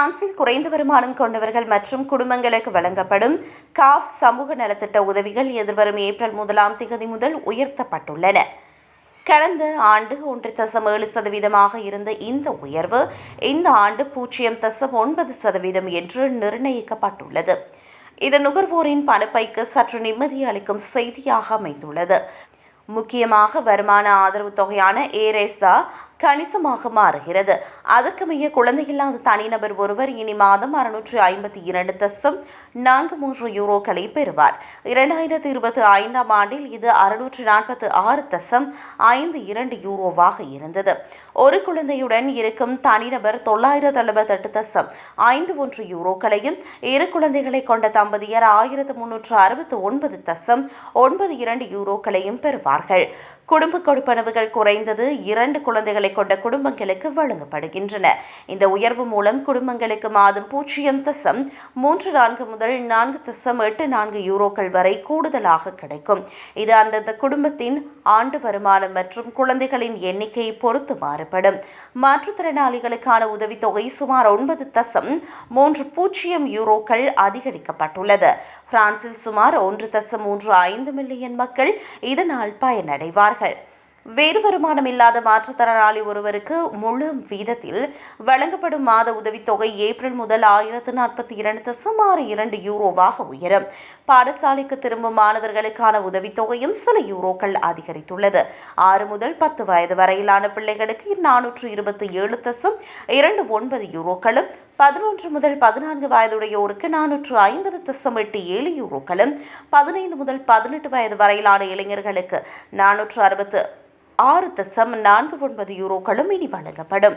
பிரான்சில் குறைந்த வருமானம் கொண்டவர்கள் மற்றும் குடும்பங்களுக்கு வழங்கப்படும் காஃப் சமூக நலத்திட்ட உதவிகள் எதிர்வரும் ஏப்ரல் 1 முதல் உயர்த்தப்பட்டுள்ளன. கடந்த ஆண்டு 1.7% இருந்த இந்த உயர்வு இந்த ஆண்டு 0.9% என்று நிர்ணயிக்கப்பட்டுள்ளது. இது நுகர்வோரின் பணப்பைக்கு சற்று நிம்மதி அளிக்கும் செய்தியாக அமைந்துள்ளது. முக்கியமாக வருமான ஆதரவு தொகையான ஏரேசா கணிசமாக மாறுகிறது. அதற்கமைய குழந்தையில்லாத தனிநபர் ஒருவர் இனி மாதம் 652.43 யூரோக்களை பெறுவார். 2025 ஆண்டில் இது 646.52 யூரோவாக இருந்தது. ஒரு குழந்தையுடன் இருக்கும் தனிநபர் 978.51 யூரோக்களையும், இரு குழந்தைகளை கொண்ட தம்பதியர் 1369.92 யூரோக்களையும் பெறுவார்கள். குடும்ப கொடுப்பனவுகள் குறைந்தது 2 குழந்தைகளை கொண்ட குடும்பங்களுக்கு வழங்கப்படுகின்றன. இந்த உயர்வு மூலம் குடும்பங்களுக்கு மாதம் 0.34 முதல் 4.84 யூரோக்கள் வரை கூடுதலாக கிடைக்கும். இது அந்தந்த குடும்பத்தின் ஆண்டு வருமானம் மற்றும் குழந்தைகளின் எண்ணிக்கையை பொறுத்து மாறுபடும். மாற்றுத்திறனாளிகளுக்கான உதவித்தொகை சுமார் 9.30 யூரோக்கள் அதிகரிக்கப்பட்டுள்ளது. பிரான்சில் சுமார் 1.35 மில்லியன் மக்கள் இதனால் பயனடைவார்கள். வேறு வருமானம் இல்லாத மாற்றுத்திறனாளி ஒருவருக்கு முழு வீதத்தில் வழங்கப்படும் மாத உதவித்தொகை ஏப்ரல் முதல் 1042.62 யூரோவாக உயரும். பாடசாலைக்கு திரும்பும் மாணவர்களுக்கான உதவித்தொகையும் சில யூரோக்கள் அதிகரித்துள்ளது. 6 முதல் 10 வயது வரையிலான பிள்ளைகளுக்கு 420.29 யூரோக்களும், 11 முதல் 14 வயதுடையோருக்கு 450.87 யூரோக்களும், 15 முதல் 18 வயது வரையிலான இளைஞர்களுக்கு 466.49 யூரோக்களும் இனி வழங்கப்படும்.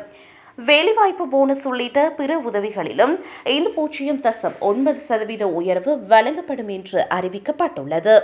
வேலைவாய்ப்பு போனஸ் உள்ளிட்ட பிற உதவிகளிலும் இந்த 0.9% உயர்வு வழங்கப்படும் என்று அறிவிக்கப்பட்டுள்ளது.